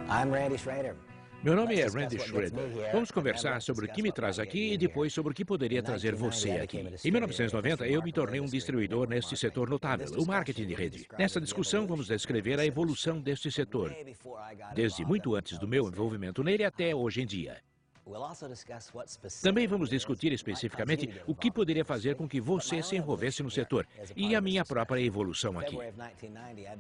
I'm Randy Schrader. Meu nome é Randy Schrader. Vamos conversar sobre o que me traz aqui e depois sobre o que poderia trazer você aqui. Em 1990, eu me tornei um distribuidor neste setor notável, o marketing de rede. Nessa discussão, vamos descrever a evolução deste setor, desde muito antes do meu envolvimento nele até hoje em dia. Também vamos discutir especificamente o que poderia fazer com que você se envolvesse no setor e a minha própria evolução aqui.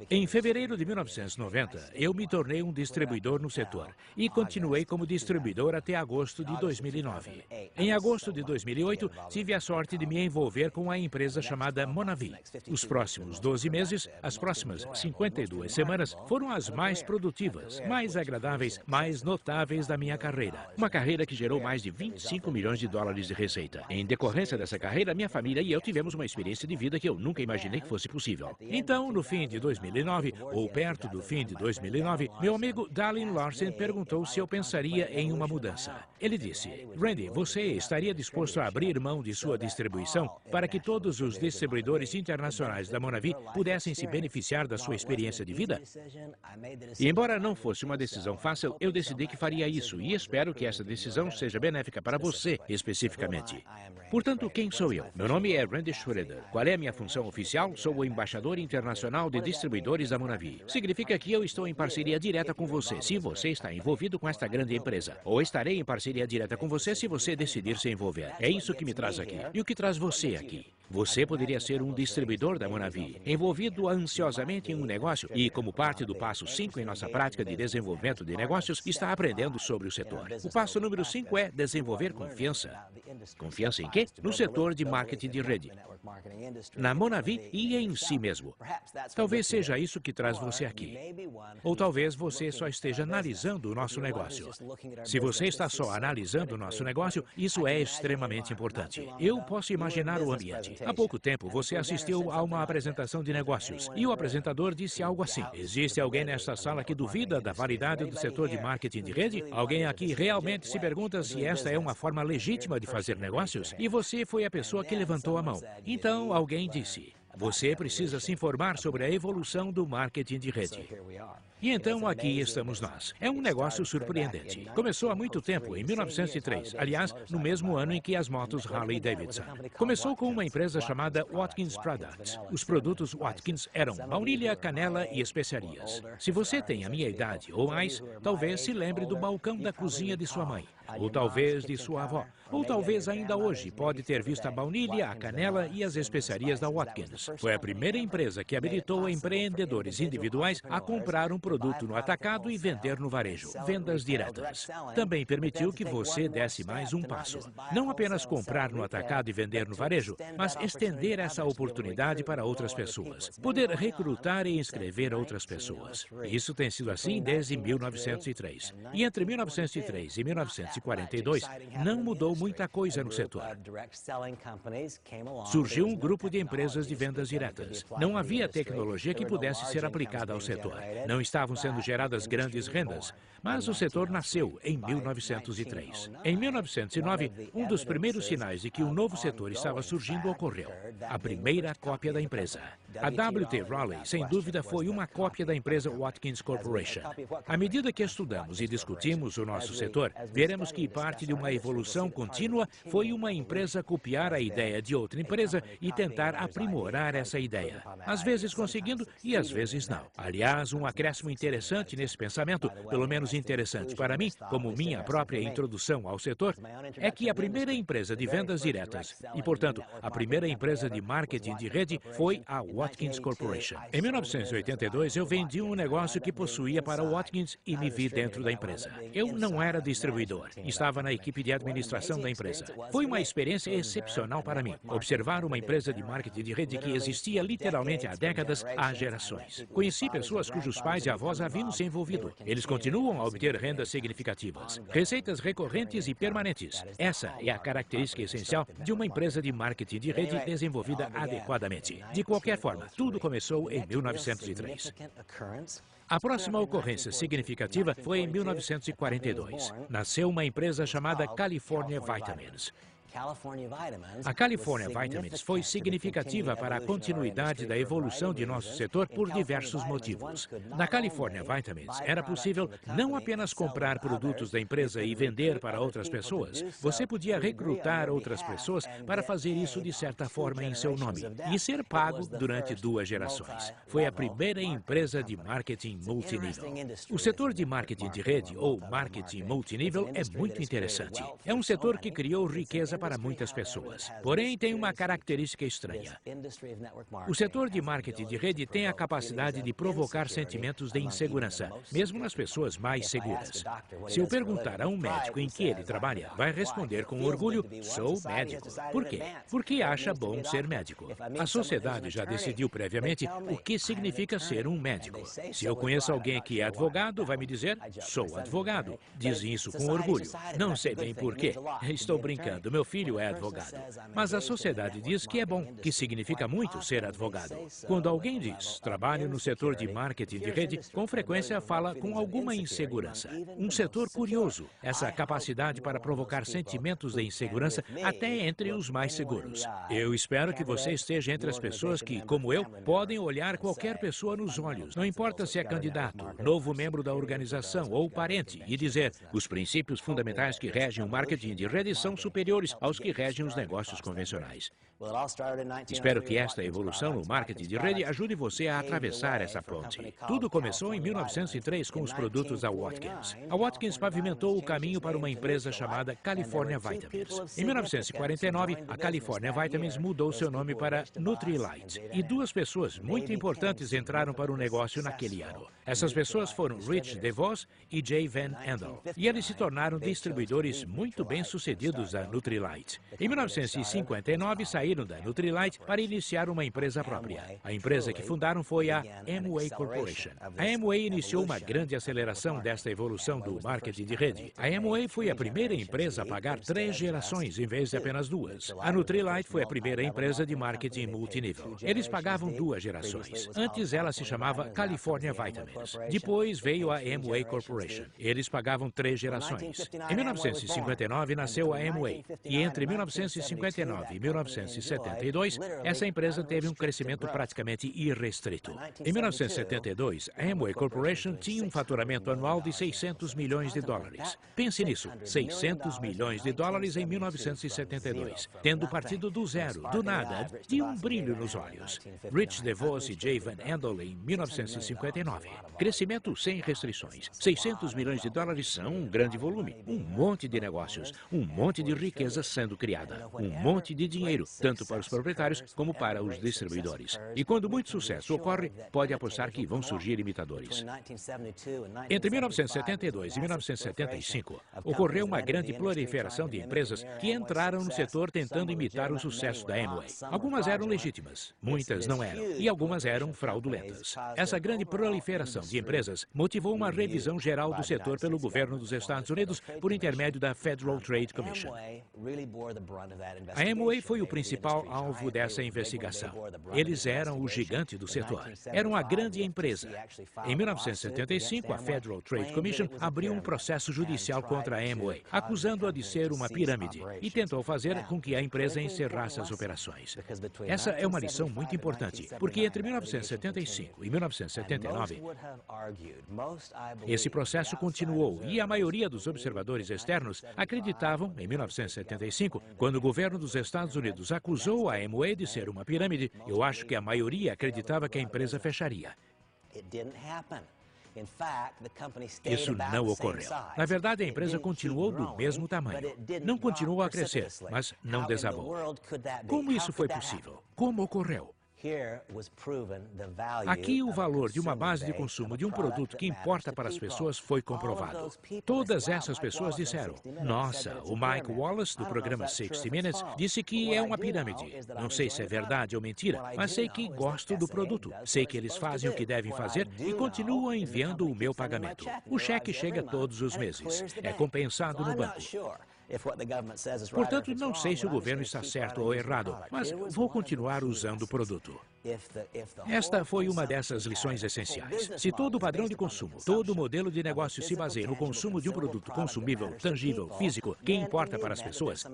Em fevereiro de 1990, eu me tornei um distribuidor no setor e continuei como distribuidor até agosto de 2009. Em agosto de 2008, tive a sorte de me envolver com a empresa chamada Monavi. Os próximos 12 meses, as próximas 52 semanas, foram as mais produtivas, mais agradáveis, mais notáveis da minha carreira. Uma carreira que gerou mais de 25 milhões de dólares de receita. Em decorrência dessa carreira, minha família e eu tivemos uma experiência de vida que eu nunca imaginei que fosse possível. Então, no fim de 2009, ou perto do fim de 2009, meu amigo Dallin Larsen perguntou se eu pensaria em uma mudança. Ele disse: Randy, você estaria disposto a abrir mão de sua distribuição para que todos os distribuidores internacionais da Monavi pudessem se beneficiar da sua experiência de vida? E embora não fosse uma decisão fácil, eu decidi que faria isso e espero que essa decisão seja benéfica para você, especificamente. Portanto, quem sou eu? Meu nome é Randy Schrader. Qual é a minha função oficial? Sou o embaixador internacional de distribuidores da Monavi. Significa que eu estou em parceria direta com você, se você está envolvido com esta grande empresa. Ou estarei em parceria direta com você se você decidir se envolver. É isso que me traz aqui. E o que traz você aqui? Você poderia ser um distribuidor da Monavi, envolvido ansiosamente em um negócio e, como parte do passo 5 em nossa prática de desenvolvimento de negócios, está aprendendo sobre o setor. O passo número 5 é desenvolver confiança. Confiança em quê? No setor de marketing de rede, na Monavi e em si mesmo. Talvez seja isso que traz você aqui. Ou talvez você só esteja analisando o nosso negócio. Se você está só analisando o nosso negócio, isso é extremamente importante. Eu posso imaginar o ambiente. Há pouco tempo, você assistiu a uma apresentação de negócios e o apresentador disse algo assim: existe alguém nesta sala que duvida da validade do setor de marketing de rede? Alguém aqui realmente se pergunta se esta é uma forma legítima de fazer negócios? E você foi a pessoa que levantou a mão. Então, alguém disse: você precisa se informar sobre a evolução do marketing de rede. E então aqui estamos nós. É um negócio surpreendente. Começou há muito tempo, em 1903, aliás, no mesmo ano em que as motos Harley-Davidson. Começou com uma empresa chamada Watkins Products. Os produtos Watkins eram baunilha, canela e especiarias. Se você tem a minha idade ou mais, talvez se lembre do balcão da cozinha de sua mãe, ou talvez de sua avó, ou talvez ainda hoje pode ter visto a baunilha, a canela e as especiarias da Watkins. Foi a primeira empresa que habilitou empreendedores individuais a comprar um produto no atacado e vender no varejo, vendas diretas. Também permitiu que você desse mais um passo. Não apenas comprar no atacado e vender no varejo, mas estender essa oportunidade para outras pessoas. Poder recrutar e inscrever outras pessoas. Isso tem sido assim desde 1903. E entre 1903 e 1942, não mudou muita coisa no setor. Surgiu um grupo de empresas de vendas diretas. Não havia tecnologia que pudesse ser aplicada ao setor. Não estavam sendo geradas grandes rendas, mas o setor nasceu em 1903. Em 1909, um dos primeiros sinais de que um novo setor estava surgindo ocorreu. A primeira cópia da empresa. A W.T. Raleigh, sem dúvida, foi uma cópia da empresa Watkins Corporation. À medida que estudamos e discutimos o nosso setor, veremos que parte de uma evolução contínua foi uma empresa copiar a ideia de outra empresa e tentar aprimorar essa ideia. Às vezes conseguindo e às vezes não. Aliás, um acréscimo interessante nesse pensamento, pelo menos interessante para mim, como minha própria introdução ao setor, é que a primeira empresa de vendas diretas e, portanto, a primeira empresa de marketing de rede foi a Watkins Corporation. Em 1982, eu vendi um negócio que possuía para o Watkins e me vi dentro da empresa. Eu não era distribuidor, estava na equipe de administração da empresa. Foi uma experiência excepcional para mim, observar uma empresa de marketing de rede que existia literalmente há décadas, há gerações. Conheci pessoas cujos pais e avós haviam se envolvido. Eles continuam a obter rendas significativas, receitas recorrentes e permanentes. Essa é a característica essencial de uma empresa de marketing de rede desenvolvida adequadamente. De qualquer forma, tudo começou em 1903. A próxima ocorrência significativa foi em 1942. Nasceu uma empresa chamada California Vitamins. A California Vitamins foi significativa para a continuidade da evolução de nosso setor por diversos motivos. Na California Vitamins, era possível não apenas comprar produtos da empresa e vender para outras pessoas. Você podia recrutar outras pessoas para fazer isso de certa forma em seu nome e ser pago durante 2 gerações. Foi a primeira empresa de marketing multinível. O setor de marketing de rede, ou marketing multinível, é muito interessante. É um setor que criou riqueza para muitas pessoas. Porém, tem uma característica estranha. O setor de marketing de rede tem a capacidade de provocar sentimentos de insegurança, mesmo nas pessoas mais seguras. Se eu perguntar a um médico em que ele trabalha, vai responder com orgulho: sou médico. Por quê? Porque acha bom ser médico. A sociedade já decidiu previamente o que significa ser um médico. Se eu conheço alguém que é advogado, vai me dizer: sou advogado. Dizem isso com orgulho. Não sei bem por quê. Estou brincando, meu filho é advogado. Mas a sociedade diz que é bom, que significa muito ser advogado. Quando alguém diz trabalho no setor de marketing de rede, com frequência fala com alguma insegurança. Um setor curioso, essa capacidade para provocar sentimentos de insegurança até entre os mais seguros. Eu espero que você esteja entre as pessoas que, como eu, podem olhar qualquer pessoa nos olhos, não importa se é candidato, novo membro da organização ou parente, e dizer: os princípios fundamentais que regem o marketing de rede são superiores aos que regem os negócios convencionais. Espero que esta evolução no marketing de rede ajude você a atravessar essa ponte. Tudo começou em 1903 com os produtos da Watkins. A Watkins pavimentou o caminho para uma empresa chamada California Vitamins. Em 1949, a California Vitamins mudou seu nome para Nutrilite. E 2 pessoas muito importantes entraram para o negócio naquele ano. Essas pessoas foram Rich DeVos e Jay Van Andel. E eles se tornaram distribuidores muito bem-sucedidos da Nutrilite. Em 1959, saíram da Nutrilite para iniciar uma empresa própria. A empresa que fundaram foi a Amway Corporation. A Amway iniciou uma grande aceleração desta evolução do marketing de rede. A Amway foi a primeira empresa a pagar 3 gerações em vez de apenas 2. A Nutrilite foi a primeira empresa de marketing multinível. Eles pagavam 2 gerações. Antes ela se chamava California Vitamins. Depois veio a Amway Corporation. Eles pagavam 3 gerações. Em 1959 nasceu a Amway. E entre 1959 e 1972, essa empresa teve um crescimento praticamente irrestrito. Em 1972, a Amway Corporation tinha um faturamento anual de 600 milhões de dólares. Pense nisso, 600 milhões de dólares em 1972, tendo partido do zero, do nada, de um brilho nos olhos. Rich DeVos e Jay Van Andel em 1959. Crescimento sem restrições. 600 milhões de dólares são um grande volume, um monte de negócios, um monte de riqueza sendo criada, um monte de dinheiro, tanto para os proprietários como para os distribuidores. E quando muito sucesso ocorre, pode apostar que vão surgir imitadores. Entre 1972 e 1975, ocorreu uma grande proliferação de empresas que entraram no setor tentando imitar o sucesso da Amway. Algumas eram legítimas, muitas não eram, e algumas eram fraudulentas. Essa grande proliferação de empresas motivou uma revisão geral do setor pelo governo dos Estados Unidos por intermédio da Federal Trade Commission. A Amway foi o principal alvo dessa investigação. Eles eram o gigante do setor. Eram a grande empresa. Em 1975, a Federal Trade Commission abriu um processo judicial contra a Amway, acusando-a de ser uma pirâmide, e tentou fazer com que a empresa encerrasse as operações. Essa é uma lição muito importante, porque entre 1975 e 1979, esse processo continuou e a maioria dos observadores externos acreditavam, em 1975, quando o governo dos Estados Unidos acusou a Amway de ser uma pirâmide, eu acho que a maioria acreditava que a empresa fecharia. Isso não ocorreu. Na verdade, a empresa continuou do mesmo tamanho. Não continuou a crescer, mas não desabou. Como isso foi possível? Como ocorreu? Aqui, o valor de uma base de consumo de um produto que importa para as pessoas foi comprovado. Todas essas pessoas disseram: nossa, o Mike Wallace, do programa 60 Minutes, disse que é uma pirâmide. Não sei se é verdade ou mentira, mas sei que gosto do produto. Sei que eles fazem o que devem fazer e continuam enviando o meu pagamento. O cheque chega todos os meses. É compensado no banco. Portanto, não sei se o governo está certo ou errado, mas vou continuar usando o produto. Esta foi uma dessas lições essenciais. Se todo o padrão de consumo, todo o modelo de negócio se baseia no consumo de um produto consumível, tangível, físico, que importa para as pessoas,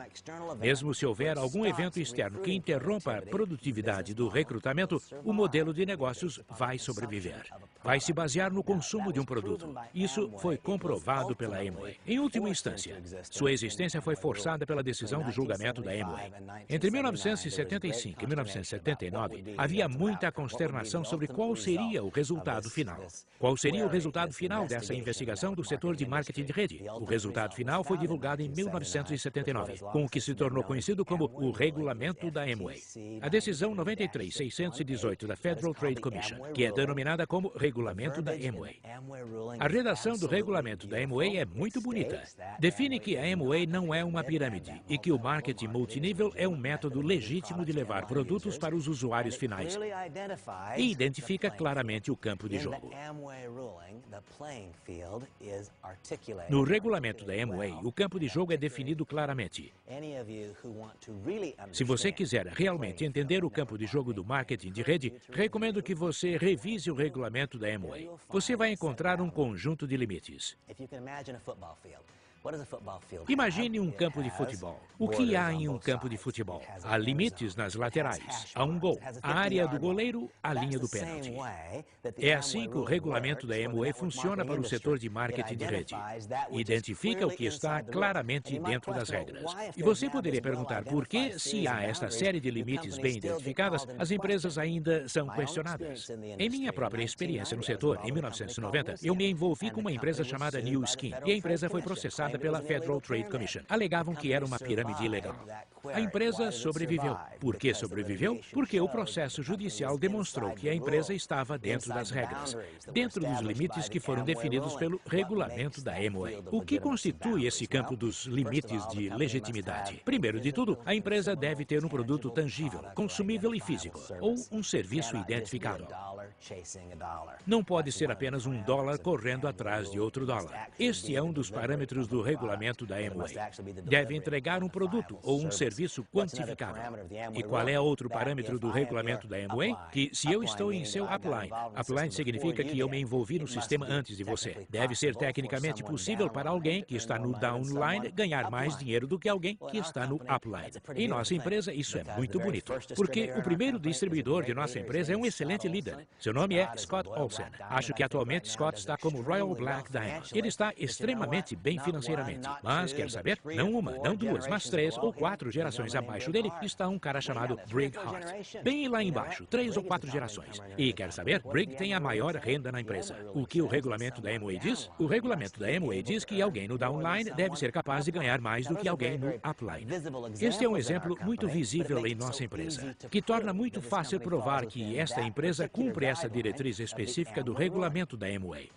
mesmo se houver algum evento externo que interrompa a produtividade do recrutamento, o modelo de negócios vai sobreviver. Vai se basear no consumo de um produto. Isso foi comprovado pela Amway. Em última instância, sua existência foi forçada pela decisão do julgamento da Amway. Entre 1975 e 1979, havia muita consternação sobre qual seria o resultado final. Qual seria o resultado final dessa investigação do setor de marketing de rede? O resultado final foi divulgado em 1979, com o que se tornou conhecido como o Regulamento da Amway. A decisão 93-618 da Federal Trade Commission, que é denominada como Regulamento da Amway. A redação do Regulamento da Amway é muito bonita. Define que a Amway não é uma pirâmide e que o marketing multinível é um método legítimo de levar produtos para os usuários finais. E identifica claramente o campo de jogo. No regulamento da Amway, o campo de jogo é definido claramente. Se você quiser realmente entender o campo de jogo do marketing de rede, recomendo que você revise o regulamento da Amway. Você vai encontrar um conjunto de limites. Imagine um campo de futebol. O que há em um campo de futebol? Há limites nas laterais, há um gol, a área do goleiro, a linha do pênalti. É assim que o regulamento da Amway funciona para o setor de marketing de rede. Identifica o que está claramente dentro das regras. E você poderia perguntar por que, se há esta série de limites bem identificadas, as empresas ainda são questionadas. Em minha própria experiência no setor, em 1990, eu me envolvi com uma empresa chamada New Skin, e a empresa foi processada pela Federal Trade Commission. Alegavam que era uma pirâmide ilegal. A empresa sobreviveu. Por que sobreviveu? Porque o processo judicial demonstrou que a empresa estava dentro das regras, dentro dos limites que foram definidos pelo regulamento da Amway. O que constitui esse campo dos limites de legitimidade? Primeiro de tudo, a empresa deve ter um produto tangível, consumível e físico, ou um serviço identificado. Não pode ser apenas um dólar correndo atrás de outro dólar. Este é um dos parâmetros do regulamento da Amway. Deve entregar um produto ou um serviço quantificável. E qual é outro parâmetro do regulamento da Amway? Que se eu estou em seu upline, upline significa que eu me envolvi no sistema antes de você. Deve ser tecnicamente possível para alguém que está no downline ganhar mais dinheiro do que alguém que está no upline. Em nossa empresa, isso é muito bonito, porque o primeiro distribuidor de nossa empresa é um excelente líder. Seu nome é Scott Olsen. Acho que atualmente Scott está como Royal Black Diamond. Ele está extremamente bem financeiramente. Mas, quer saber? Não uma, não duas, mas 3 ou 4 gerações abaixo dele está um cara chamado Brig Hart. Bem lá embaixo, 3 ou 4 gerações. E, quer saber? Brig tem a maior renda na empresa. O que o regulamento da Amway diz? O regulamento da Amway diz que alguém no downline deve ser capaz de ganhar mais do que alguém no upline. Este é um exemplo muito visível em nossa empresa, que torna muito fácil provar que esta empresa cumpre essa diretriz específica do regulamento da Amway.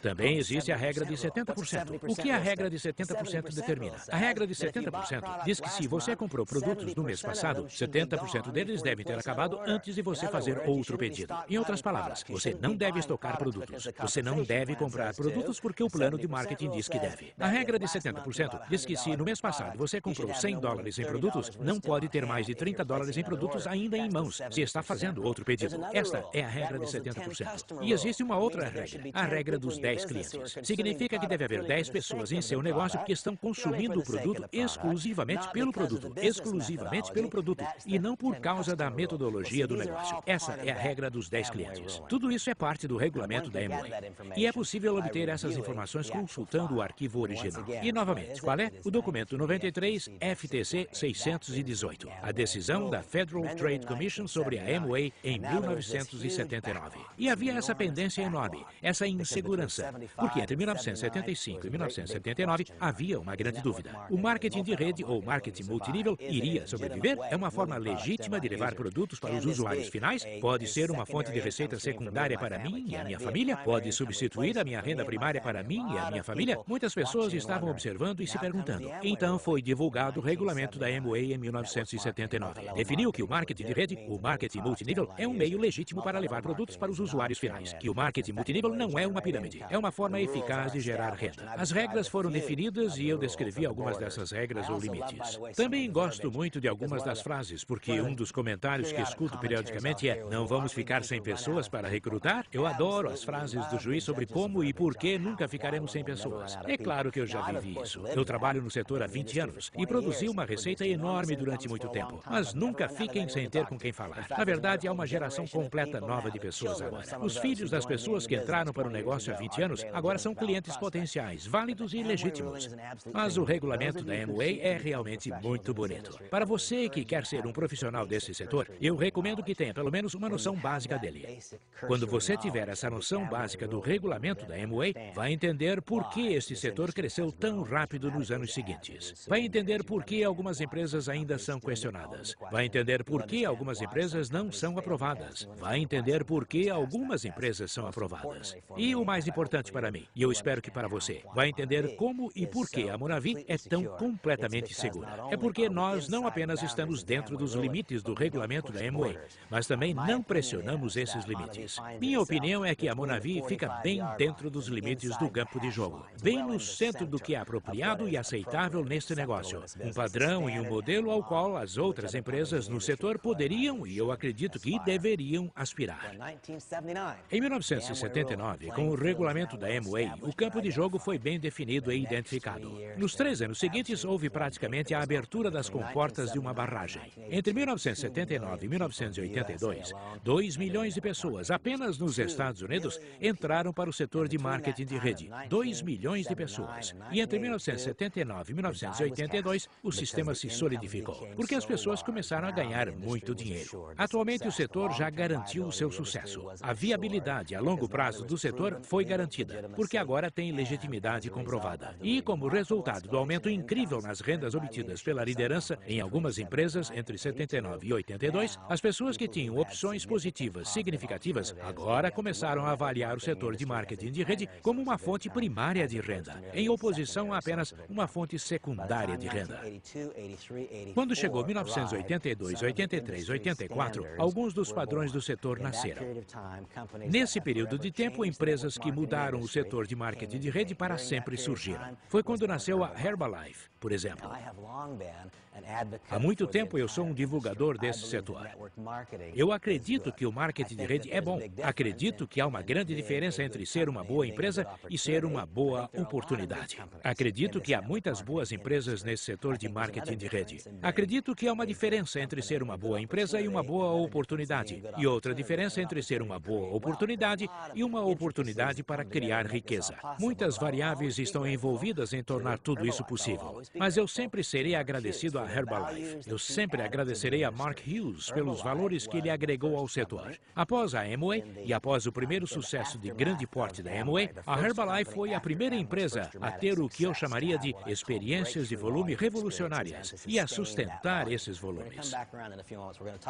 Também existe a regra de 70%. O que a regra de 70% determina? A regra de 70% diz que se você comprou produtos no mês passado, 70% deles devem ter acabado antes de você fazer outro pedido. Em outras palavras, você não deve estocar produtos. Você não deve comprar produtos porque o plano de marketing diz que deve. A regra de 70% diz que se no mês passado você comprou $100 em produtos, não pode ter mais de $30 em produtos ainda em mãos se está fazendo outro pedido. Esta é a regra de 70%. E existe uma outra regra, a regra dos 10 clientes. Significa que deve haver 10 pessoas em seu negócio que estão consumindo o produto exclusivamente pelo produto, e não por causa da metodologia do negócio. Essa é a regra dos 10 clientes. Tudo isso é parte do regulamento da Amway. E é possível obter essas informações consultando o arquivo original. E, novamente, qual é? O documento 93 FTC 618, a decisão da Federal Trade Commission sobre a Amway em 1979. E havia essa pendência enorme, essa insegurança, porque entre 1975 e 1979 havia uma grande dúvida. O marketing de rede ou marketing multinível iria sobreviver? É uma forma legítima de levar produtos para os usuários finais? Pode ser uma fonte de receita secundária para mim e a minha família? Pode substituir a minha renda primária para mim e a minha família? Muitas pessoas estavam observando e se perguntando. Então foi divulgado o regulamento da Amway em 1979. Definiu que o marketing de rede, o marketing multinível, é um meio legítimo para levar produtos para os usuários finais. Que o marketing multinível não é uma pirâmide. É uma forma eficaz de gerar renda. As regras regras foram definidas e eu descrevi algumas dessas regras ou limites. Também gosto muito de algumas das frases, porque um dos comentários que escuto periodicamente é: não vamos ficar sem pessoas para recrutar? Eu adoro as frases do juiz sobre como e por que nunca ficaremos sem pessoas. É claro que eu já vivi isso. Eu trabalho no setor há 20 anos e produzi uma receita enorme durante muito tempo. Mas nunca fiquem sem ter com quem falar. Na verdade, há uma geração completa nova de pessoas agora. Os filhos das pessoas que entraram para o negócio há 20 anos agora são clientes potenciais, válidos e legítimos. Mas o regulamento da Amway é realmente muito bonito. Para você que quer ser um profissional desse setor, eu recomendo que tenha pelo menos uma noção básica dele. Quando você tiver essa noção básica do regulamento da Amway, vai entender por que este setor cresceu tão rápido nos anos seguintes. Vai entender por que algumas empresas ainda são questionadas. Vai entender por que algumas empresas não são aprovadas. Vai entender por que algumas empresas são aprovadas. E o mais importante para mim, e eu espero que para você, vai entender como e por que a Monavi é tão completamente segura. É porque nós não apenas estamos dentro dos limites do regulamento da Amway, mas também não pressionamos esses limites. Minha opinião é que a Monavi fica bem dentro dos limites do campo de jogo, bem no centro do que é apropriado e aceitável neste negócio. Um padrão e um modelo ao qual as outras empresas no setor poderiam, e eu acredito que deveriam, aspirar. Em 1979, com o regulamento da Amway, o campo de jogo foi bem definido e identificado. Nos 3 anos seguintes, houve praticamente a abertura das comportas de uma barragem. Entre 1979 e 1982, 2 milhões de pessoas apenas nos Estados Unidos entraram para o setor de marketing de rede. 2 milhões de pessoas. E entre 1979 e 1982, o sistema se solidificou, porque as pessoas começaram a ganhar muito dinheiro. Atualmente, o setor já garantiu o seu sucesso. A viabilidade a longo prazo do setor foi garantida, porque agora tem legitimidade comprovada. E, como resultado do aumento incrível nas rendas obtidas pela liderança em algumas empresas entre 79 e 82, as pessoas que tinham opções positivas significativas agora começaram a avaliar o setor de marketing de rede como uma fonte primária de renda, em oposição a apenas uma fonte secundária de renda. Quando chegou 1982, 83, 84, alguns dos padrões do setor nasceram. Nesse período de tempo, empresas que mudaram o setor de marketing de rede para sempre surgiram. Foi quando nasceu a Herbalife, por exemplo. Há muito tempo eu sou um divulgador desse setor. Eu acredito que o marketing de rede é bom. Acredito que há uma grande diferença entre ser uma boa empresa e ser uma boa oportunidade. Acredito que há muitas boas empresas nesse setor de marketing de rede. Acredito que há uma diferença entre ser uma boa empresa e uma boa oportunidade. E outra diferença entre ser uma boa oportunidade e uma oportunidade para criar riqueza. Muitas variáveis estão envolvidas em tornar tudo isso possível. Mas eu sempre serei agradecido a Herbalife. Eu sempre agradecerei a Mark Hughes pelos valores que ele agregou ao setor. Após a Amway e após o primeiro sucesso de grande porte da Amway, a Herbalife foi a primeira empresa a ter o que eu chamaria de experiências de volume revolucionárias e a sustentar esses volumes.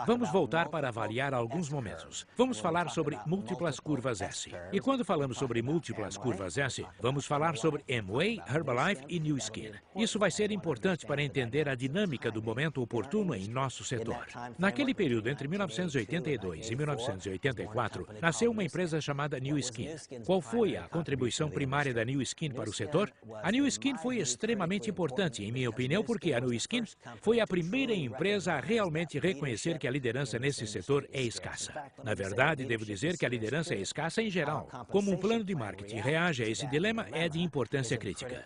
Vamos voltar para avaliar alguns momentos. Vamos falar sobre múltiplas curvas S. E quando falamos sobre múltiplas curvas S, vamos falar sobre Amway, Herbalife e Nu Skin. Isso vai ser importante para entender a dinâmica do momento oportuno em nosso setor. Naquele período entre 1982 e 1984, nasceu uma empresa chamada Nu Skin. Qual foi a contribuição primária da Nu Skin para o setor? A Nu Skin foi extremamente importante, em minha opinião, porque a Nu Skin foi a primeira empresa a realmente reconhecer que a liderança nesse setor é escassa. Na verdade, devo dizer que a liderança é escassa em geral. Como um plano de marketing reage a esse dilema é de importância crítica.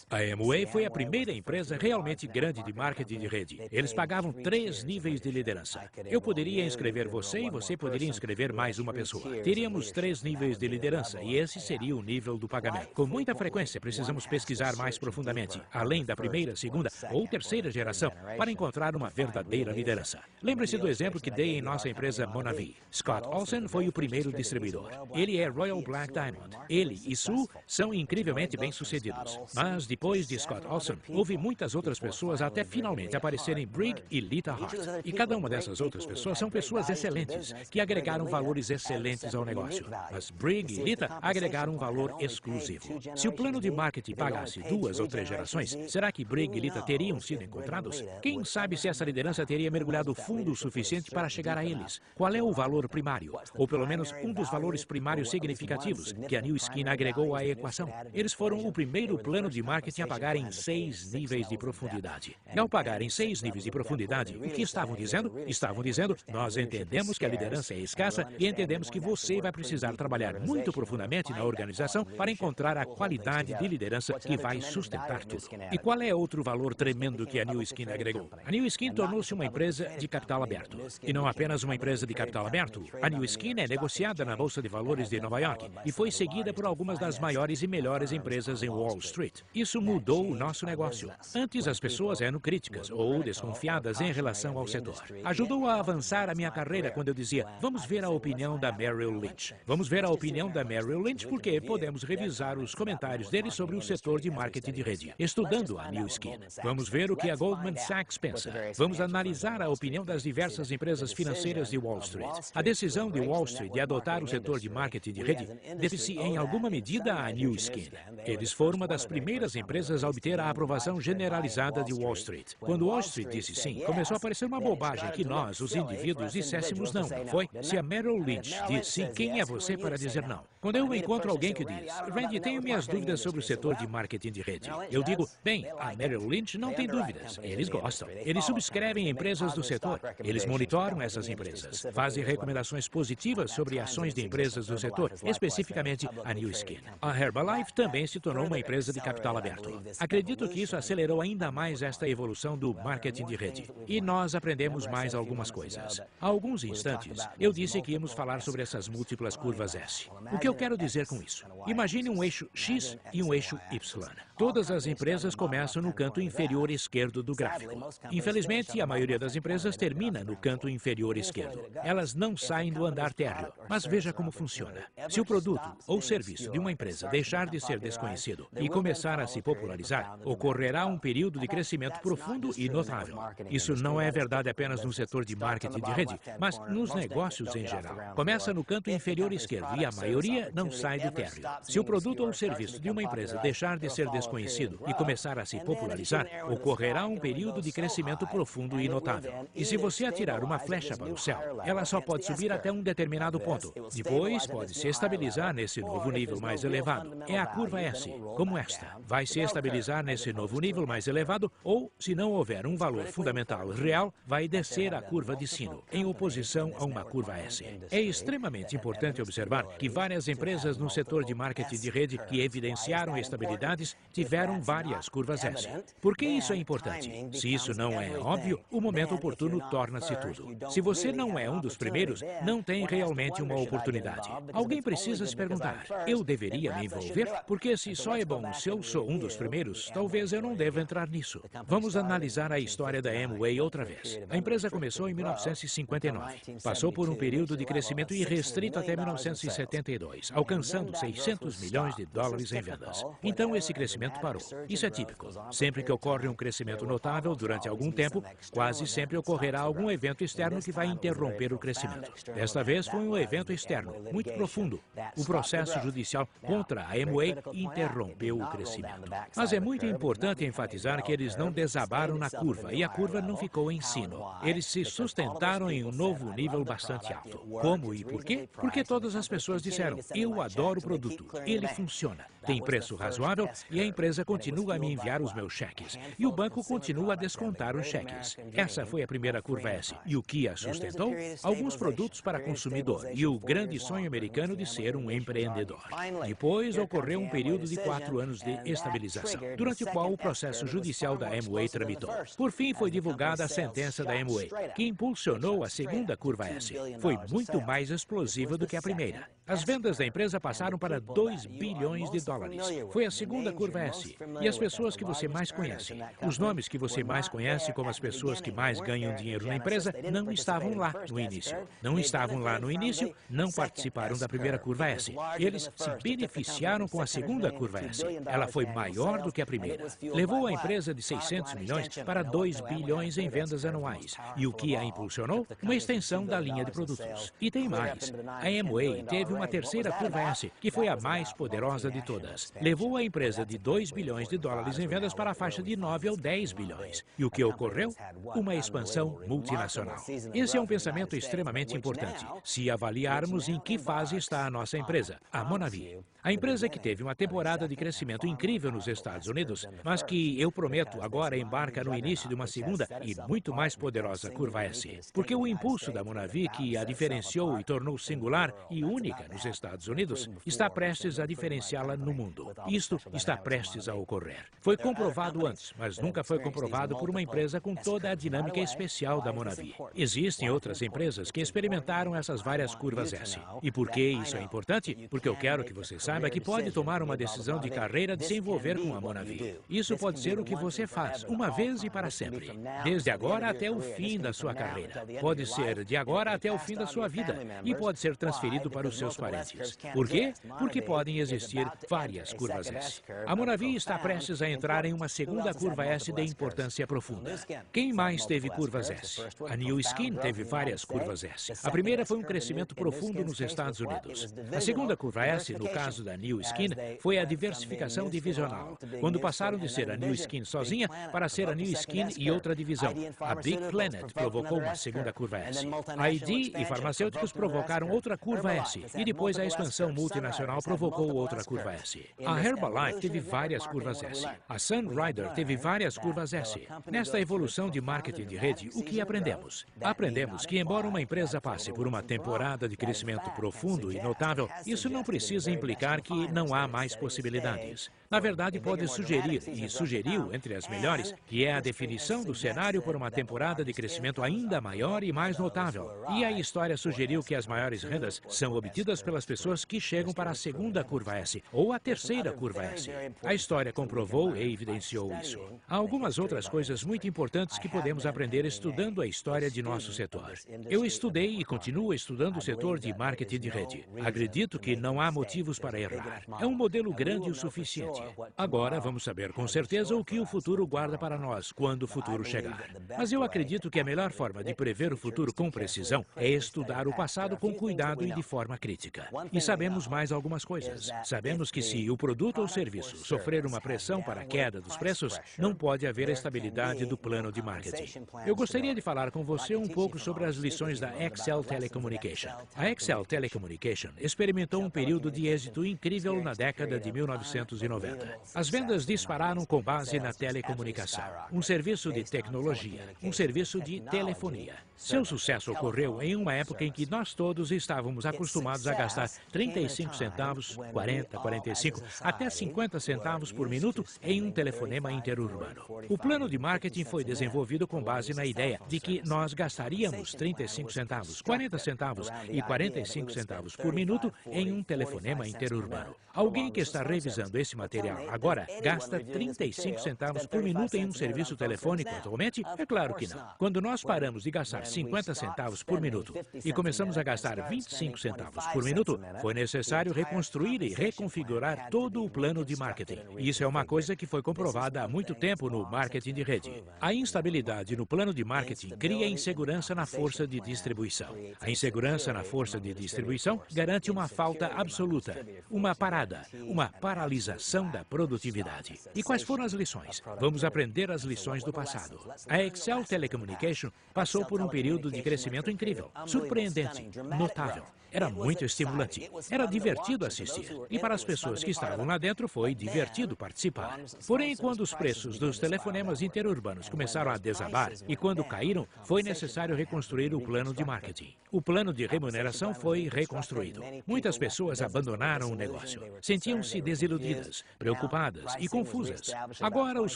A Amway foi a primeira empresa realmente grande de marketing de rede. Eles pagavam 3 níveis de liderança. Eu poderia inscrever você e você poderia inscrever mais uma pessoa. Teríamos 3 níveis de liderança e esse seria o nível do pagamento. Com muita frequência, precisamos pesquisar mais profundamente, além da primeira, segunda ou terceira geração, para encontrar uma verdadeira liderança. Lembre-se do exemplo que dei em nossa empresa Monavi. Scott Olsen foi o primeiro distribuidor. Ele é Royal Black Diamond. Ele e Sue são incrivelmente bem-sucedidos. Mas depois de Scott Olsen, houve muitas outras pessoas a até finalmente aparecerem Brigg e Lita Hart. E cada uma dessas outras pessoas são pessoas excelentes, que agregaram valores excelentes ao negócio. Mas Brigg e Lita agregaram um valor exclusivo. Se o plano de marketing pagasse 2 ou 3 gerações, será que Brigg e Lita teriam sido encontrados? Quem sabe se essa liderança teria mergulhado fundo o suficiente para chegar a eles? Qual é o valor primário? Ou pelo menos um dos valores primários significativos que a New Skin agregou à equação? Eles foram o primeiro plano de marketing a pagar em 6 níveis de profundidade. E ao pagar em 6 níveis de profundidade, o que estavam dizendo? Estavam dizendo, nós entendemos que a liderança é escassa e entendemos que você vai precisar trabalhar muito profundamente na organização para encontrar a qualidade de liderança que vai sustentar tudo. E qual é outro valor tremendo que a New Skin agregou? A New Skin tornou-se uma empresa de capital aberto. E não apenas uma empresa de capital aberto, a New Skin é negociada na Bolsa de Valores de Nova York e foi seguida por algumas das maiores e melhores empresas em Wall Street. Isso mudou o nosso negócio. Antes as pessoas eram críticas ou desconfiadas em relação ao setor. Ajudou a avançar a minha carreira quando eu dizia, vamos ver a opinião da Merrill Lynch. Vamos ver a opinião da Merrill Lynch porque podemos revisar os comentários dele sobre o setor de marketing de rede, estudando a New Skin. Vamos ver o que a Goldman Sachs pensa. Vamos analisar a opinião das diversas empresas financeiras de Wall Street. A decisão de Wall Street de adotar o setor de marketing de rede deve-se em alguma medida à New Skin. Eles foram uma das primeiras empresas a obter a aprovação generalizada de Wall Street. Quando Wall Street disse sim, começou a parecer uma bobagem que nós, os indivíduos, disséssemos não, não foi? Se a Merrill Lynch diz sim, quem é você para dizer não? Quando eu encontro alguém que diz, Randy, tenho minhas dúvidas sobre o setor de marketing de rede, eu digo, bem, a Merrill Lynch não tem dúvidas. Eles gostam. Eles subscrevem empresas do setor. Eles monitoram essas empresas. Fazem recomendações positivas sobre ações de empresas do setor, especificamente a New Skin. A Herbalife também se tornou uma empresa de capital aberto. Acredito que isso acelerou ainda mais esta evolução do marketing de rede. E nós aprendemos mais algumas coisas. Há alguns instantes, eu disse que íamos falar sobre essas múltiplas curvas S. O que eu quero dizer com isso? Imagine um eixo X e um eixo Y. Todas as empresas começam no canto inferior esquerdo do gráfico. Infelizmente, a maioria das empresas termina no canto inferior esquerdo. Elas não saem do andar térreo. Mas veja como funciona. Se o produto ou serviço de uma empresa deixar de ser desconhecido e começar a se popularizar, ocorrerá um período de crescimento profundo e notável. Isso não é verdade apenas no setor de marketing de rede, mas nos negócios em geral. Começa no canto inferior esquerdo e a maioria não sai do térreo. Se o produto ou serviço de uma empresa deixar de ser desconhecido e começar a se popularizar, ocorrerá um período de crescimento profundo e notável. E se você atirar uma flecha para o céu, ela só pode subir até um determinado ponto. Depois, pode se estabilizar nesse novo nível mais elevado. É a curva S, como esta. Vai se estabilizar nesse novo nível mais elevado ou, se não houver um valor fundamental real, vai descer a curva de sino, em oposição a uma curva S. É extremamente importante observar que várias empresas no setor de marketing de rede que evidenciaram estabilidades tiveram várias curvas S. Por que isso é importante? Se isso não é óbvio, o momento oportuno torna-se tudo. Se você não é um dos primeiros, não tem realmente uma oportunidade. Alguém precisa se perguntar, eu deveria me envolver? Porque se só é bom se eu sou um dos primeiros, talvez eu não deva entrar nisso. Vamos analisar a história da Amway outra vez. A empresa começou em 1959. Passou por um período de crescimento irrestrito até 1972, alcançando 600 milhões de dólares em vendas. Então esse crescimento parou. Isso é típico. Sempre que ocorre um crescimento notável durante algum tempo, quase sempre ocorrerá algum evento externo que vai interromper o crescimento. Desta vez foi um evento externo, muito profundo. O processo judicial contra a Amway interrompeu o crescimento. Mas é muito importante enfatizar que eles não desabaram na curva e a curva não ficou em sino. Eles se sustentaram em um novo nível bastante alto. Como e por quê? Porque todas as pessoas disseram, eu adoro o produto, ele funciona, tem preço razoável e a empresa continua a me enviar os meus cheques. E o banco continua a descontar os cheques. Essa foi a primeira curva S. E o que a sustentou? Alguns produtos para consumidor e o grande sonho americano de ser um empreendedor. Depois ocorreu um período de 4 anos de estabilização, durante o qual o processo judicial da Amway tramitou. Por fim, foi divulgada a sentença da Amway, que impulsionou a segunda curva S. Foi muito mais explosiva do que a primeira. As vendas da empresa passaram para 2 bilhões de dólares. Foi a segunda curva S. E as pessoas que você mais conhece, os nomes que você mais conhece como as pessoas que mais ganham dinheiro na empresa, não estavam lá no início. Não estavam lá no início, não participaram da primeira curva S. Eles se beneficiaram com a segunda curva S. Ela foi maior do que a primeira. Levou a empresa de 600 200 milhões para 2 bilhões em vendas anuais. E o que a impulsionou? Uma extensão da linha de produtos. E tem mais. A Amway teve uma terceira curva S, que foi a mais poderosa de todas. Levou a empresa de 2 bilhões de dólares em vendas para a faixa de 9 ou 10 bilhões. E o que ocorreu? Uma expansão multinacional. Esse é um pensamento extremamente importante, se avaliarmos em que fase está a nossa empresa, a Monavi. A empresa que teve uma temporada de crescimento incrível nos Estados Unidos, mas que, eu prometo, agora embarca no início de uma segunda e muito mais poderosa curva S. Porque o impulso da Monavi, que a diferenciou e tornou singular e única nos Estados Unidos, está prestes a diferenciá-la no mundo. Isto está prestes a ocorrer. Foi comprovado antes, mas nunca foi comprovado por uma empresa com toda a dinâmica especial da Monavi. Existem outras empresas que experimentaram essas várias curvas S. E por que isso é importante? Porque eu quero que você saiba que pode tomar uma decisão de carreira de se envolver com a Monavi. Isso pode ser o que você faz, uma vez e para sempre. Desde agora até o fim da sua carreira. Pode ser de agora até o fim da sua vida. E pode ser transferido para os seus parentes. Por quê? Porque podem existir várias curvas S. A Monavi está prestes a entrar em uma segunda curva S de importância profunda. Quem mais teve curvas S? A New Skin teve várias curvas S. A primeira foi um crescimento profundo nos Estados Unidos. A segunda curva S, no caso da New Skin, foi a diversificação divisional, quando passaram de ser a New Skin sozinha para ser a New Skin e outra divisão. A Big Planet provocou uma segunda curva S. A ID e farmacêuticos provocaram outra curva S, e depois a expansão multinacional provocou outra curva S. A Herbalife teve várias curvas S. A Sunrider teve várias curvas S. Nesta evolução de marketing de rede, o que aprendemos? Aprendemos que, embora uma empresa passe por uma temporada de crescimento profundo e notável, isso não precisa implicar que não há mais possibilidades. Na verdade, pode sugerir, e sugeriu entre as melhores, que é a definição do cenário por uma temporada de crescimento ainda maior e mais notável. E a história sugeriu que as maiores rendas são obtidas pelas pessoas que chegam para a segunda curva S, ou a terceira curva S. A história comprovou e evidenciou isso. Há algumas outras coisas muito importantes que podemos aprender estudando a história de nosso setor. Eu estudei e continuo estudando o setor de marketing de rede. Acredito que não há motivos para errar. É um modelo grande o suficiente. Agora vamos saber com certeza o que o futuro guarda para nós quando o futuro chegar. Mas eu acredito que a melhor forma de prever o futuro com precisão é estudar o passado com cuidado e de forma crítica. E sabemos mais algumas coisas. Sabemos que se o produto ou serviço sofrer uma pressão para a queda dos preços, não pode haver estabilidade do plano de marketing. Eu gostaria de falar com você um pouco sobre as lições da Excel Telecommunication. A Excel Telecommunication experimentou um período de êxito incrível na década de 1990. As vendas dispararam com base na telecomunicação, um serviço de tecnologia, um serviço de telefonia. Seu sucesso ocorreu em uma época em que nós todos estávamos acostumados a gastar 35 centavos, 40, 45, até 50 centavos por minuto em um telefonema interurbano. O plano de marketing foi desenvolvido com base na ideia de que nós gastaríamos 35 centavos, 40 centavos e 45 centavos por minuto em um telefonema interurbano. Alguém que está revisando esse material agora gasta 35 centavos por minuto em um serviço telefônico atualmente? É claro que não. Quando nós paramos de gastar 50 centavos por minuto e começamos a gastar 25 centavos por minuto, foi necessário reconstruir e reconfigurar todo o plano de marketing. E isso é uma coisa que foi comprovada há muito tempo no marketing de rede. A instabilidade no plano de marketing cria insegurança na força de distribuição. A insegurança na força de distribuição garante uma falta absoluta, uma parada, uma paralisação da produtividade. E quais foram as lições? Vamos aprender as lições do passado. A Excel Telecommunication passou por um período de crescimento incrível, surpreendente, notável. Era muito estimulante. Era divertido assistir. E para as pessoas que estavam lá dentro foi divertido participar. Porém, quando os preços dos telefonemas interurbanos começaram a desabar e quando caíram, foi necessário reconstruir o plano de marketing. O plano de remuneração foi reconstruído. Muitas pessoas abandonaram o negócio. Sentiam-se desiludidas, preocupadas e confusas. Agora os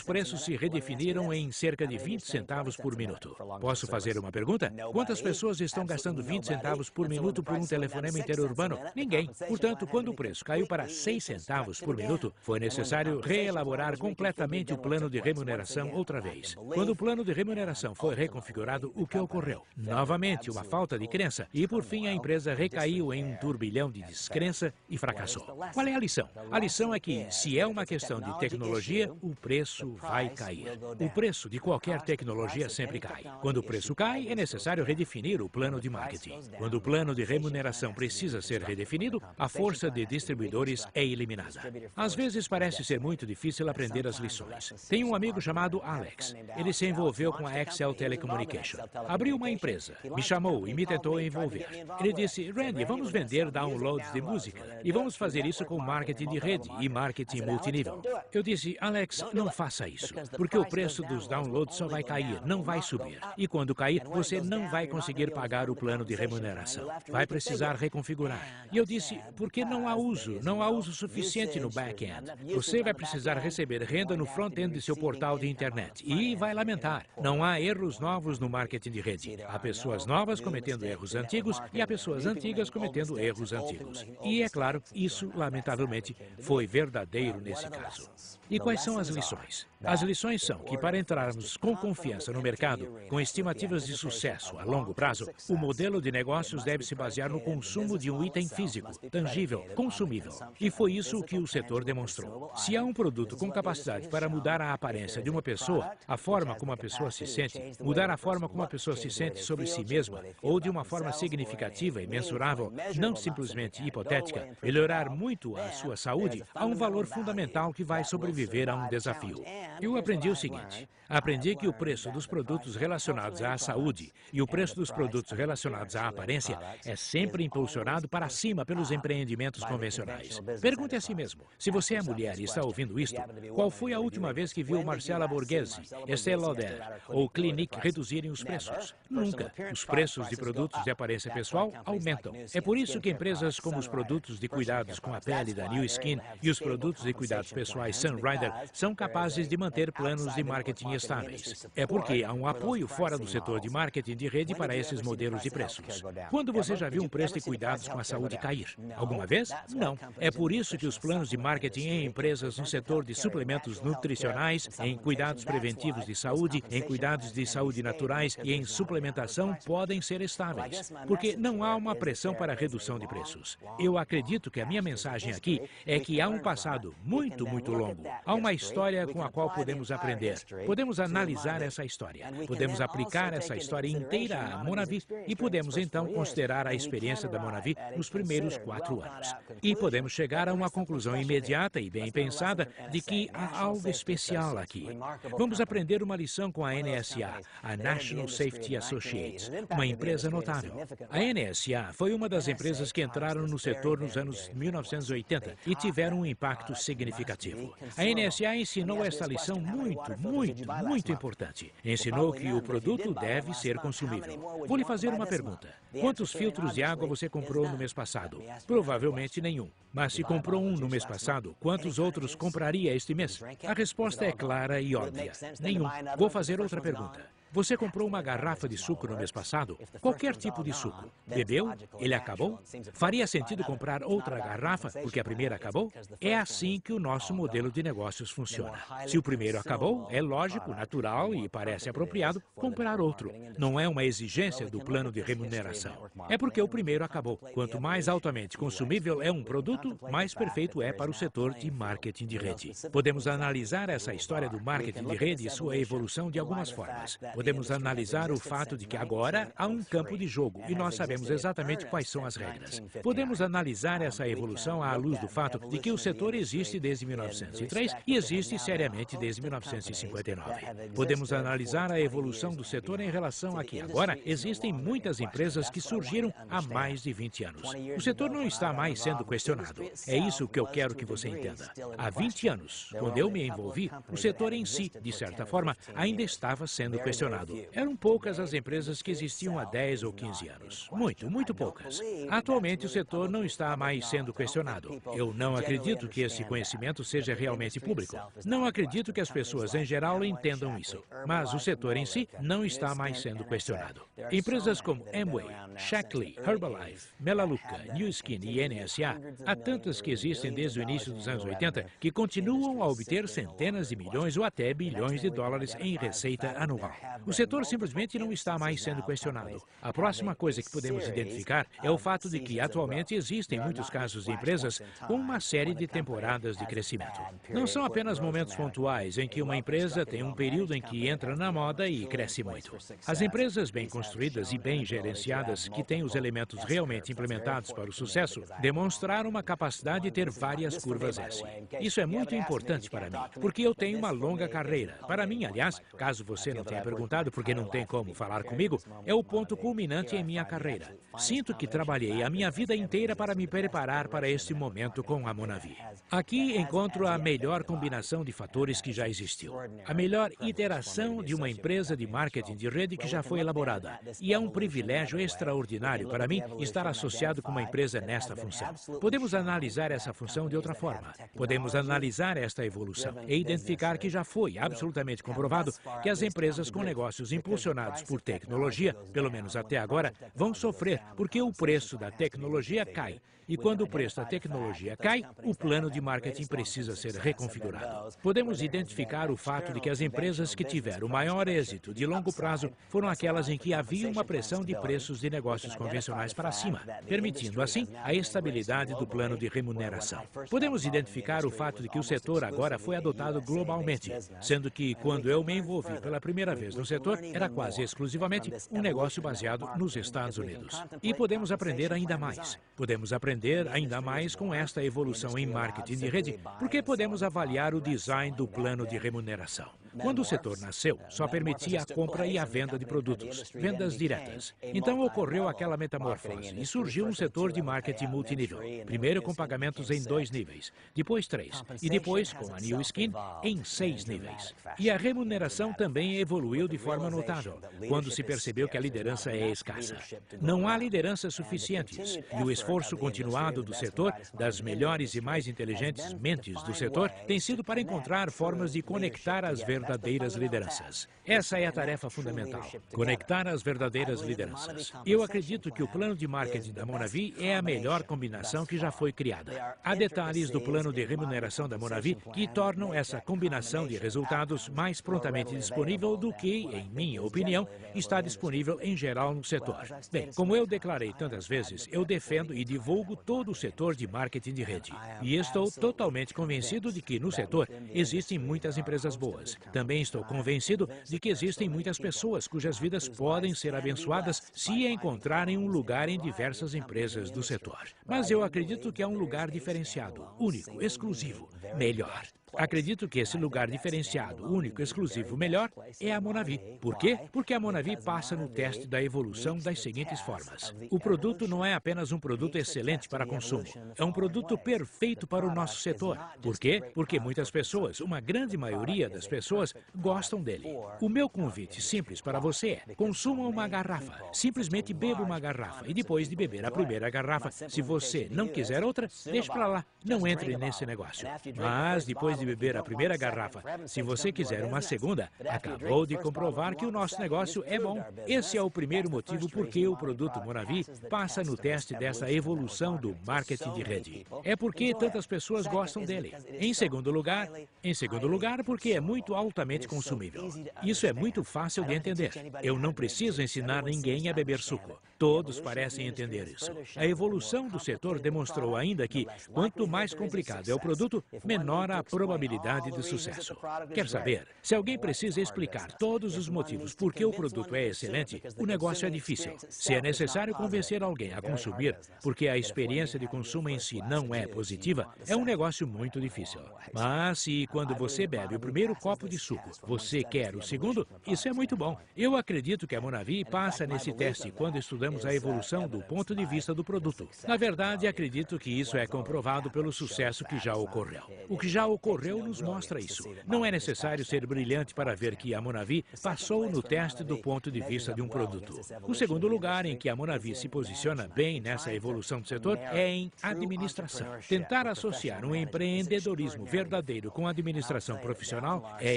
preços se redefiniram em cerca de 20 centavos por minuto. Posso fazer uma pergunta? Quantas pessoas estão gastando 20 centavos por minuto por um telefonema interurbano? Ninguém. Portanto, quando o preço caiu para 6 centavos por minuto, foi necessário reelaborar completamente o plano de remuneração outra vez. Quando o plano de remuneração foi reconfigurado, o que ocorreu? Novamente, uma falta de crença e, por fim, a empresa recaiu em um turbilhão de descrença e fracassou. Qual é a lição? A lição é que, se é uma questão de tecnologia, o preço vai cair. O preço de qualquer tecnologia sempre cai. Quando o preço cai, é necessário redefinir o plano de marketing. Quando o plano de remuneração precisa ser redefinido, a força de distribuidores é eliminada. Às vezes parece ser muito difícil aprender as lições. Tenho um amigo chamado Alex. Ele se envolveu com a Excel Telecommunication. Abriu uma empresa, me chamou e me tentou envolver. Ele disse, Randy, vamos vender downloads de música e vamos fazer isso com marketing de rede e marketing multinível. Eu disse, Alex, não faça isso, porque o preço dos downloads só vai cair, não vai subir. E quando cair, você não vai conseguir pagar o plano de remuneração. Vai precisar reconfigurar. E eu disse, porque não há uso suficiente no back-end. Você vai precisar receber renda no front-end de seu portal de internet e vai lamentar. Não há erros novos no marketing de rede. Há pessoas novas cometendo erros antigos e há pessoas antigas cometendo erros antigos. E, é claro, isso, lamentavelmente, foi verdadeiro nesse caso. E quais são as lições? As lições são que, para entrarmos com confiança no mercado, com estimativas de sucesso a longo prazo, o modelo de negócios deve se basear no consumo de um item físico, tangível, consumível. E foi isso que o setor demonstrou. Se há um produto com capacidade para mudar a aparência de uma pessoa, a forma como a pessoa se sente, mudar a forma como a pessoa se sente sobre si mesma, ou de uma forma significativa e mensurável, não simplesmente hipotética, melhorar muito a sua saúde, há um valor fundamental que vai sobreviver a um desafio. Eu aprendi o seguinte. Aprendi que o preço dos produtos relacionados à saúde e o preço dos produtos relacionados à aparência é sempre impulsionado para cima pelos empreendimentos convencionais. Pergunte a si mesmo, se você é mulher e está ouvindo isto, qual foi a última vez que viu Marcella Borghese, Estée Lauder ou Clinique reduzirem os preços? Nunca. Os preços de produtos de aparência pessoal aumentam. É por isso que empresas como os produtos de cuidados com a pele da New Skin e os produtos de cuidados pessoais Sunrider são capazes de manter planos de marketing estáveis. É porque há um apoio fora do setor de marketing de rede para esses modelos de preços. Quando você já viu um preço de cuidados com a saúde cair? Alguma vez? Não. É por isso que os planos de marketing em empresas no setor de suplementos nutricionais, em cuidados preventivos de saúde, em cuidados de saúde naturais e em suplementação podem ser estáveis, porque não há uma pressão para redução de preços. Eu acredito que a minha mensagem aqui é que há um passado muito longo. Há uma história com a qual podemos aprender. Podemos analisar essa história. Podemos aplicar essa história inteira à Monavi e podemos então considerar a experiência da Monavi nos primeiros 4 anos. E podemos chegar a uma conclusão imediata e bem pensada de que há algo especial aqui. Vamos aprender uma lição com a NSA, a National Safety Associates, uma empresa notável. A NSA foi uma das empresas que entraram no setor nos anos 1980 e tiveram um impacto significativo. A NSA ensinou essa lição muito importante. Ensinou que o produto deve ser consumível. Vou lhe fazer uma pergunta. Quantos filtros de água você comprou no mês passado? Provavelmente nenhum. Mas se comprou um no mês passado, quantos outros compraria este mês? A resposta é clara e óbvia. Nenhum. Vou fazer outra pergunta. Você comprou uma garrafa de suco no mês passado? Qualquer tipo de suco. Bebeu? Ele acabou? Faria sentido comprar outra garrafa porque a primeira acabou? É assim que o nosso modelo de negócios funciona. Se o primeiro acabou, é lógico, natural e parece apropriado comprar outro. Não é uma exigência do plano de remuneração. É porque o primeiro acabou. Quanto mais altamente consumível é um produto, mais perfeito é para o setor de marketing de rede. Podemos analisar essa história do marketing de rede e sua evolução de algumas formas. Podemos analisar o fato de que agora há um campo de jogo e nós sabemos exatamente quais são as regras. Podemos analisar essa evolução à luz do fato de que o setor existe desde 1903 e existe seriamente desde 1959. Podemos analisar a evolução do setor em relação a que agora existem muitas empresas que surgiram há mais de 20 anos. O setor não está mais sendo questionado. É isso que eu quero que você entenda. Há 20 anos, quando eu me envolvi, o setor em si, de certa forma, ainda estava sendo questionado. Eram poucas as empresas que existiam há 10 ou 15 anos. Muito poucas. Atualmente o setor não está mais sendo questionado. Eu não acredito que esse conhecimento seja realmente público. Não acredito que as pessoas em geral entendam isso. Mas o setor em si não está mais sendo questionado. Empresas como Amway, Shaklee, Herbalife, Melaleuca, New Skin e NSA, há tantas que existem desde o início dos anos 80 que continuam a obter centenas de milhões ou até bilhões de dólares em receita anual. O setor simplesmente não está mais sendo questionado. A próxima coisa que podemos identificar é o fato de que atualmente existem muitos casos de empresas com uma série de temporadas de crescimento. Não são apenas momentos pontuais em que uma empresa tem um período em que entra na moda e cresce muito. As empresas bem construídas e bem gerenciadas, que têm os elementos realmente implementados para o sucesso, demonstraram uma capacidade de ter várias curvas S. Isso é muito importante para mim, porque eu tenho uma longa carreira. Para mim, aliás, caso você não tenha perguntado porque não tem como falar comigo, é o ponto culminante em minha carreira. Sinto que trabalhei a minha vida inteira para me preparar para este momento com a Monavi. Aqui encontro a melhor combinação de fatores que já existiu. A melhor iteração de uma empresa de marketing de rede que já foi elaborada. E é um privilégio extraordinário para mim estar associado com uma empresa nesta função. Podemos analisar essa função de outra forma. Podemos analisar esta evolução e identificar que já foi absolutamente comprovado que as empresas com negócios impulsionados por tecnologia, pelo menos até agora, vão sofrer porque o preço da tecnologia cai. E quando o preço da tecnologia cai, o plano de marketing precisa ser reconfigurado. Podemos identificar o fato de que as empresas que tiveram maior êxito de longo prazo foram aquelas em que havia uma pressão de preços de negócios convencionais para cima, permitindo assim a estabilidade do plano de remuneração. Podemos identificar o fato de que o setor agora foi adotado globalmente, sendo que quando eu me envolvi pela primeira vez no setor, era quase exclusivamente um negócio baseado nos Estados Unidos. E podemos aprender ainda mais. Podemos aprender ainda mais com esta evolução em marketing de rede, porque podemos avaliar o design do plano de remuneração. Quando o setor nasceu, só permitia a compra e a venda de produtos, vendas diretas. Então ocorreu aquela metamorfose e surgiu um setor de marketing multinível. Primeiro com pagamentos em 2 níveis, depois 3, e depois, com a New Skin, em 6 níveis. E a remuneração também evoluiu de forma notável, quando se percebeu que a liderança é escassa. Não há lideranças suficientes, e o esforço continuado do setor, das melhores e mais inteligentes mentes do setor, tem sido para encontrar formas de conectar as verdadeiras lideranças. Essa é a tarefa fundamental, conectar as verdadeiras lideranças. Eu acredito que o plano de marketing da Monavi é a melhor combinação que já foi criada. Há detalhes do plano de remuneração da Monavi que tornam essa combinação de resultados mais prontamente disponível do que, em minha opinião, está disponível em geral no setor. Bem, como eu declarei tantas vezes, eu defendo e divulgo todo o setor de marketing de rede. E estou totalmente convencido de que no setor existem muitas empresas boas. Também estou convencido de que existem muitas pessoas cujas vidas podem ser abençoadas se encontrarem um lugar em diversas empresas do setor. Mas eu acredito que é um lugar diferenciado, único, exclusivo, melhor. Acredito que esse lugar diferenciado, único, exclusivo, melhor, é a Monavi. Por quê? Porque a Monavi passa no teste da evolução das seguintes formas. O produto não é apenas um produto excelente para consumo. É um produto perfeito para o nosso setor. Por quê? Porque muitas pessoas, uma grande maioria das pessoas, gostam dele. O meu convite simples para você é: consuma uma garrafa. Simplesmente beba uma garrafa. E depois de beber a primeira garrafa, se você não quiser outra, deixe para lá. Não entre nesse negócio. Mas depois de beber a primeira garrafa, se você quiser uma segunda, acabou de comprovar que o nosso negócio é bom. Esse é o primeiro motivo por que o produto Monavi passa no teste dessa evolução do marketing de rede. É porque tantas pessoas gostam dele. Em segundo lugar, porque é muito altamente consumível. Isso é muito fácil de entender. Eu não preciso ensinar ninguém a beber suco. Todos parecem entender isso. A evolução do setor demonstrou ainda que, quanto mais complicado é o produto, menor a probabilidade de sucesso. Quer saber? Se alguém precisa explicar todos os motivos por que o produto é excelente, o negócio é difícil. Se é necessário convencer alguém a consumir, porque a experiência de consumo em si não é positiva, é um negócio muito difícil. Mas se quando você bebe o primeiro copo de suco, você quer o segundo, isso é muito bom. Eu acredito que a Monavi passa nesse teste quando estudamos a evolução do ponto de vista do produto. Na verdade, acredito que isso é comprovado pelo sucesso que já ocorreu. O que já ocorreu nos mostra isso. Não é necessário ser brilhante para ver que a Monavi passou no teste do ponto de vista de um produto. O segundo lugar em que a Monavi se posiciona bem nessa evolução do setor é em administração. Tentar associar um empreendedorismo verdadeiro com administração profissional é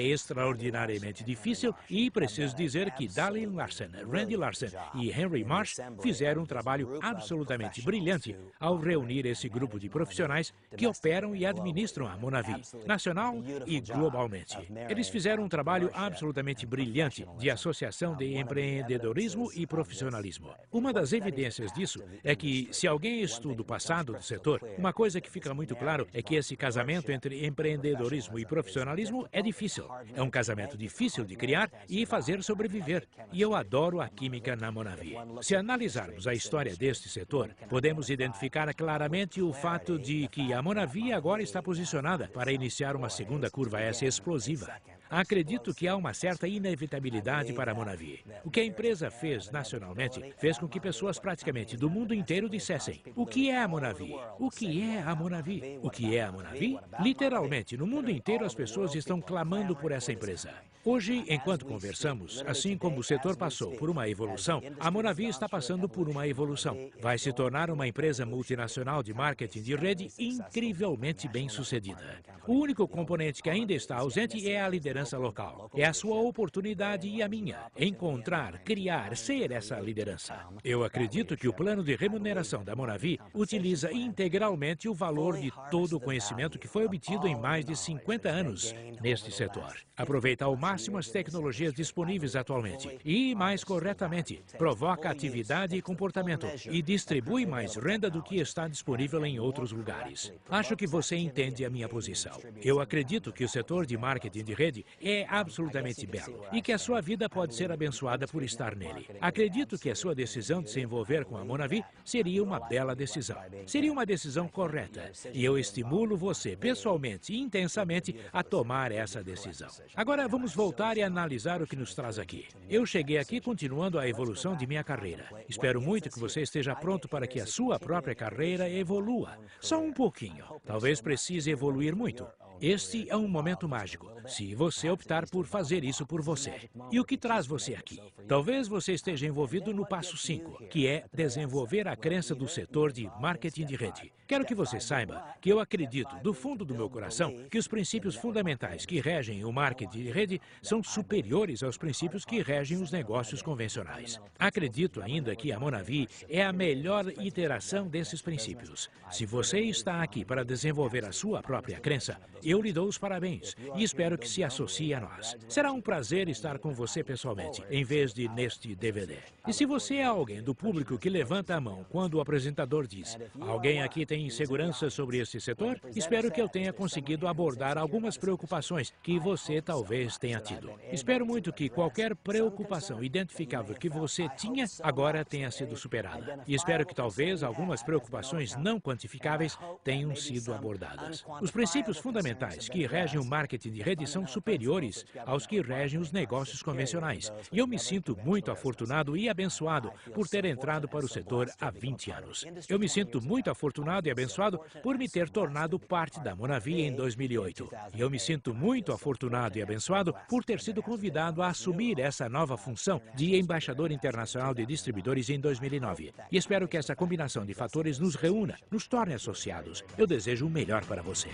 extraordinariamente difícil e preciso dizer que Dalin Larsen, Randy Larsen e Henry Marsh fizeram um trabalho absolutamente brilhante ao reunir esse grupo de profissionais que operam e administram a Monavi. nacional e globalmente. Eles fizeram um trabalho absolutamente brilhante de associação de empreendedorismo e profissionalismo. Uma das evidências disso é que, se alguém estuda o passado do setor, uma coisa que fica muito claro é que esse casamento entre empreendedorismo e profissionalismo é difícil. É um casamento difícil de criar e fazer sobreviver. E eu adoro a química na Monavi. Se analisarmos a história deste setor, podemos identificar claramente o fato de que a Monavi agora está posicionada para iniciar uma segunda curva S explosiva. Acredito que há uma certa inevitabilidade para a Monavi. O que a empresa fez nacionalmente fez com que pessoas praticamente do mundo inteiro dissessem: o que é a Monavi? O que é a Monavi? O que é a Monavi? Literalmente, no mundo inteiro as pessoas estão clamando por essa empresa. Hoje, enquanto conversamos, assim como o setor passou por uma evolução, a Monavi está passando por uma evolução. Vai se tornar uma empresa multinacional de marketing de rede incrivelmente bem-sucedida. O único componente que ainda está ausente é a liderança local. É a sua oportunidade e a minha. Encontrar, criar, ser essa liderança. Eu acredito que o plano de remuneração da Monavi utiliza integralmente o valor de todo o conhecimento que foi obtido em mais de 50 anos neste setor. Aproveita ao máximo as tecnologias disponíveis atualmente e, mais corretamente, provoca atividade e comportamento e distribui mais renda do que está disponível em outros lugares. Acho que você entende a minha posição. Eu acredito que o setor de marketing de rede é absolutamente belo e que a sua vida pode ser abençoada por estar nele. Acredito que a sua decisão de se envolver com a Monavi seria uma bela decisão. Seria uma decisão correta e eu estimulo você pessoalmente e intensamente a tomar essa decisão. Agora vamos voltar e analisar o que nos traz aqui. Eu cheguei aqui continuando a evolução de minha carreira. Espero muito que você esteja pronto para que a sua própria carreira evolua. Só um pouquinho. Talvez precise evoluir muito. Este é um momento mágico, se você optar por fazer isso por você. E o que traz você aqui? Talvez você esteja envolvido no passo 5, que é desenvolver a crença do setor de marketing de rede. Quero que você saiba que eu acredito, do fundo do meu coração, que os princípios fundamentais que regem o marketing de rede são superiores aos princípios que regem os negócios convencionais. Acredito ainda que a Monavi é a melhor iteração desses princípios. Se você está aqui para desenvolver a sua própria crença, eu lhe dou os parabéns e espero que se associe a nós. Será um prazer estar com você pessoalmente, em vez de neste DVD. E se você é alguém do público que levanta a mão quando o apresentador diz: alguém aqui tem insegurança sobre este setor, espero que eu tenha conseguido abordar algumas preocupações que você talvez tenha tido. Espero muito que qualquer preocupação identificável que você tinha agora tenha sido superada. E espero que talvez algumas preocupações não quantificáveis tenham sido abordadas. Os princípios fundamentais que regem o marketing de rede são superiores aos que regem os negócios convencionais. E eu me sinto muito afortunado e abençoado por ter entrado para o setor há 20 anos. Eu me sinto muito afortunado e abençoado por me ter tornado parte da Monavi em 2008. E eu me sinto muito afortunado e abençoado por ter sido convidado a assumir essa nova função de embaixador internacional de distribuidores em 2009. E espero que essa combinação de fatores nos reúna, nos torne associados. Eu desejo o melhor para você.